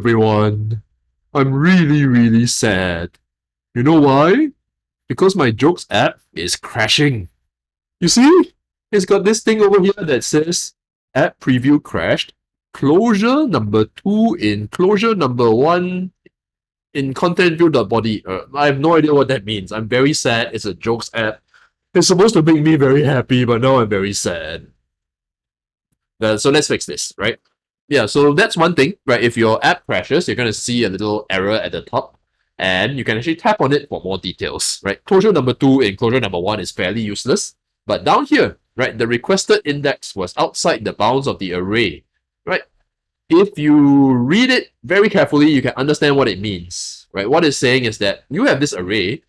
everyone. I'm really sad. You know why? Because my jokes app is crashing. You see? It's got this thing over here that says app preview crashed. Closure number 2 in closure number 1 in content view.body. I have no idea what that means. I'm very sad. It's a jokes app. It's supposed to make me very happy, but now I'm very sad. So let's fix this, right? Yeah, so that's one thing, right? If your app crashes, you're going to see a little error at the top, and you can actually tap on it for more details, right? Closure number 2 in closure number 1 is fairly useless, but down here, right, the requested index was outside the bounds of the array, right? If you read it very carefully, you can understand what it means, right? What it's saying is that you have this array,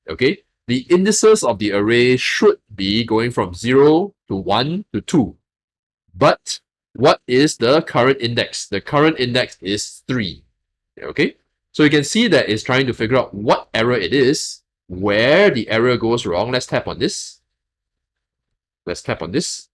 okay? The indices of the array should be going from 0 to 1 to 2. But what is the current index? The current index is 3. Okay? So you can see that it's trying to figure out what error it is, where the error goes wrong. Let's tap on this. Let's tap on this.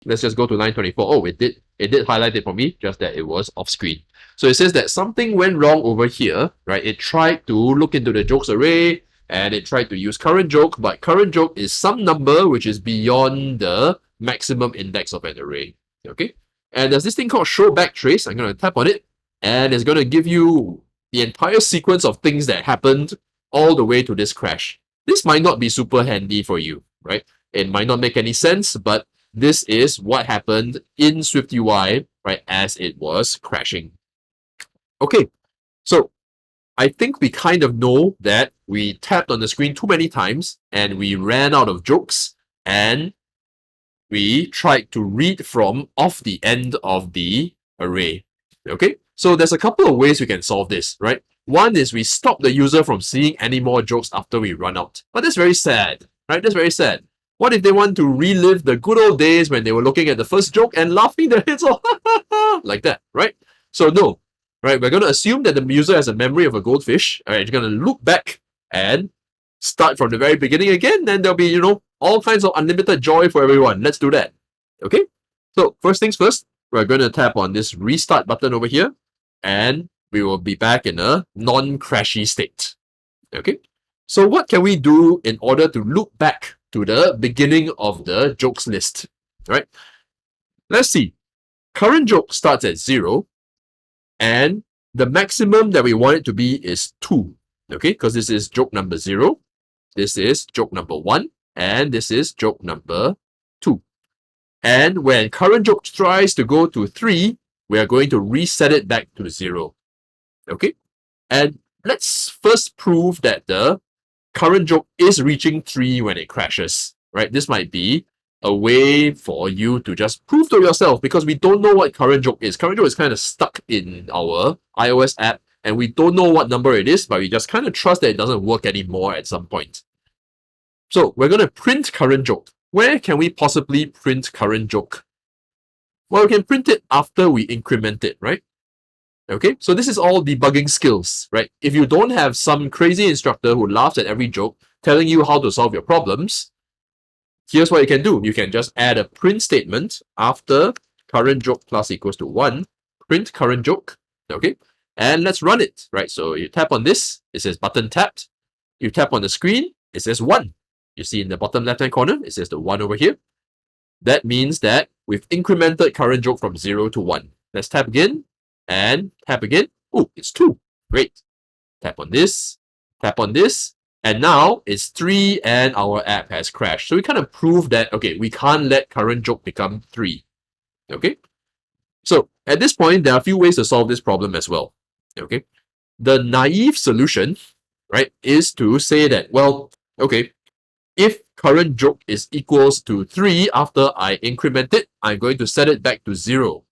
Let's just go to line 24. Oh, it did highlight it for me, just that it was off screen. So it says that something went wrong over here, right? It tried to look into the jokes array and it tried to use current joke, but current joke is some number which is beyond the maximum index of an array. Okay, and there's this thing called show backtrace. I'm going to tap on it, and it's going to give you the entire sequence of things that happened all the way to this crash. This might not be super handy for you, right? It might not make any sense, but this is what happened in SwiftUI, right, as it was crashing. Okay, so I think we kind of know that we tapped on the screen too many times and we ran out of jokes, and we tried to read from off the end of the array. Okay, so there's a couple of ways we can solve this, right? One is we stop the user from seeing any more jokes after we run out. But that's very sad, right? That's very sad. What if they want to relive the good old days when they were looking at the first joke and laughing their heads off like that, right? So no, right? We're going to assume that the user has a memory of a goldfish. All right, you're going to look back and start from the very beginning again. Then there'll be, all kinds of unlimited joy for everyone. Let's do that. Okay? So first things first, we're going to tap on this restart button over here, and we will be back in a non-crashy state. Okay? So what can we do in order to loop back to the beginning of the jokes list? Right? Let's see. Current joke starts at 0, and the maximum that we want it to be is 2. Okay? Because this is joke number 0. This is joke number 1. And this is joke number 2. And when current joke tries to go to 3, we are going to reset it back to 0. Okay? And let's first prove that the current joke is reaching 3 when it crashes. Right? This might be a way for you to just prove to yourself, because we don't know what current joke is. Current joke is kind of stuck in our iOS app, and we don't know what number it is, but we just kind of trust that it doesn't work anymore at some point. So we're going to print current joke. Where can we possibly print current joke? Well, we can print it after we increment it, right? Okay, so this is all debugging skills, right? If you don't have some crazy instructor who laughs at every joke telling you how to solve your problems, here's what you can do. You can just add a print statement after current joke plus equals to 1, print current joke, okay? And let's run it, right? So you tap on this, it says button tapped. You tap on the screen, it says 1. You see in the bottom left-hand corner, it says the 1 over here. That means that we've incremented current joke from 0 to 1. Let's tap again and tap again. Oh, it's 2. Great. Tap on this, and now it's 3 and our app has crashed. So we kind of prove that, okay, we can't let current joke become 3. Okay? So at this point, there are a few ways to solve this problem as well. Okay? The naive solution, right, is to say that, well, okay, if current joke is equals to 3 after I increment it, I'm going to set it back to 0.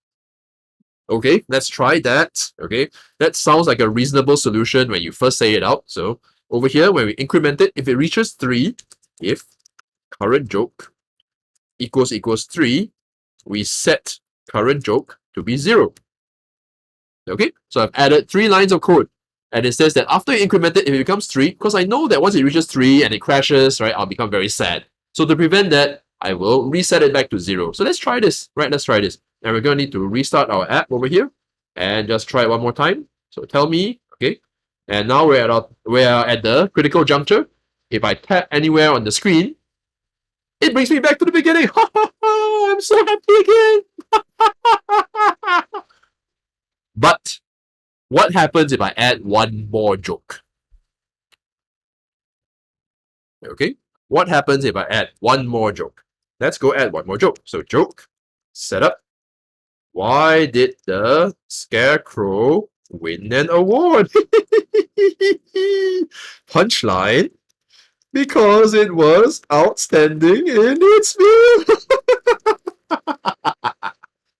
Okay, let's try that. Okay, that sounds like a reasonable solution when you first say it out. So over here, when we increment it, if it reaches 3, if current joke equals 3, we set current joke to be 0. Okay, so I've added 3 lines of code. And it says that after you increment it, if it becomes 3, because I know that once it reaches 3 and it crashes, right, I'll become very sad. So to prevent that, I will reset it back to 0. So let's try this, right? Let's try this. And we're going to need to restart our app over here. and just try it one more time. So tell me, okay. And now we're at the critical juncture. If I tap anywhere on the screen, it brings me back to the beginning. I'm so happy again. But what happens if I add one more joke? Okay, what happens if I add one more joke? Let's go add one more joke. So joke, setup. Why did the scarecrow win an award? Punchline, because it was outstanding in its field.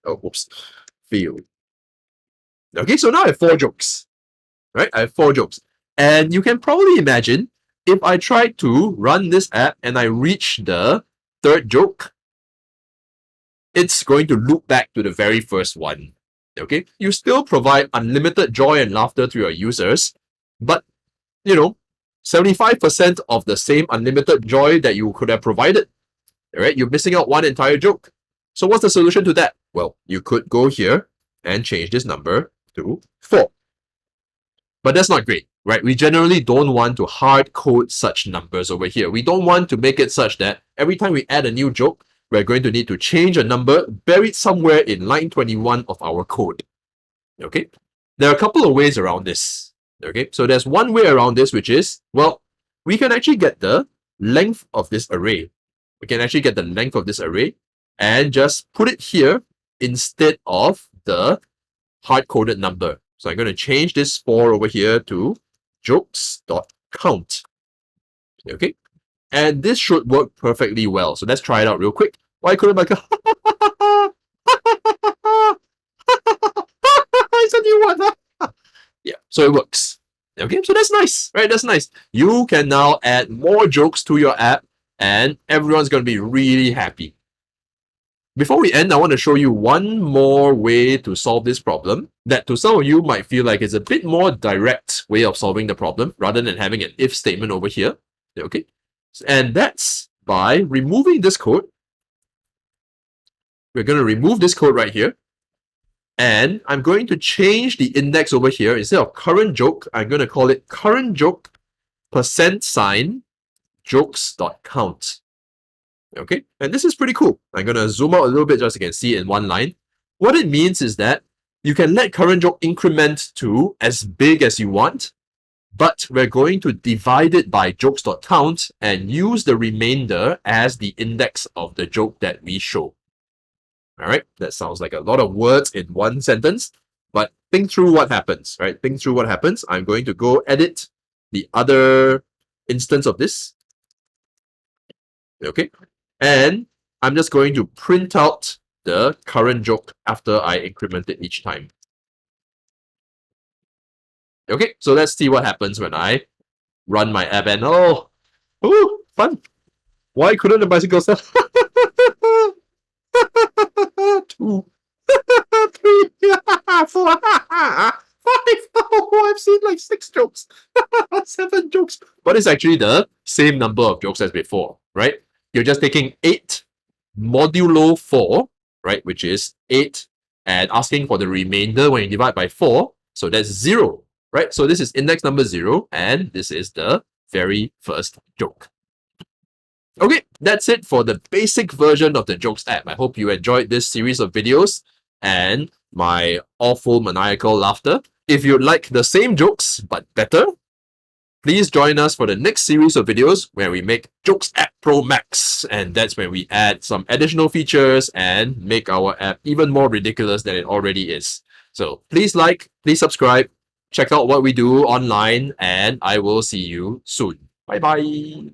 Oh, whoops. Field. Okay, so now I have 4 jokes. Right? I have 4 jokes. And you can probably imagine if I try to run this app and I reach the 3rd joke, it's going to loop back to the very first one. Okay? You still provide unlimited joy and laughter to your users, but, 75% of the same unlimited joy that you could have provided. Alright? You're missing out one entire joke. So what's the solution to that? Well, you could go here and change this number to 4. But that's not great, right? We generally don't want to hard code such numbers over here. We don't want to make it such that every time we add a new joke, we're going to need to change a number buried somewhere in line 21 of our code. Okay? There are a couple of ways around this. Okay? So there's one way around this, which is, well, we can actually get the length of this array. We can actually get the length of this array and just put it here instead of the hard-coded number. So I'm going to change this 4 over here to jokes.count. Okay? And this should work perfectly well. So let's try it out real quick. Why couldn't I go? It's a new one. Yeah, so it works. Okay, so that's nice, right? That's nice. You can now add more jokes to your app and everyone's going to be really happy. Before we end, I want to show you one more way to solve this problem that to some of you might feel like is a bit more direct way of solving the problem rather than having an if statement over here. Okay, and that's by removing this code. We're going to remove this code right here. And I'm going to change the index over here. Instead of current joke, I'm going to call it current joke %, jokes.count. Okay, and this is pretty cool. I'm going to zoom out a little bit just so you can see it in one line. What it means is that you can let current joke increment to as big as you want, but we're going to divide it by jokes.count and use the remainder as the index of the joke that we show. All right, that sounds like a lot of words in one sentence, but think through what happens, right? Think through what happens. I'm going to go edit the other instance of this. Okay, and I'm just going to print out the current joke after I increment it each time. Okay, so let's see what happens when I run my app and oh, fun. Why couldn't the bicycle sell? 2, 3, 4, 5. Oh, I've seen like 6 jokes, 7 jokes. But it's actually the same number of jokes as before, right? You're just taking 8 modulo 4, right, which is 8, and asking for the remainder when you divide by 4. So that's 0, right? So this is index number 0, and this is the very first joke. Okay, that's it for the basic version of the Jokes app. I hope you enjoyed this series of videos and my awful maniacal laughter. If you'd like the same jokes but better, please join us for the next series of videos where we make Jokes App Pro Max. And that's when we add some additional features and make our app even more ridiculous than it already is. So please like, please subscribe, check out what we do online, and I will see you soon. Bye-bye.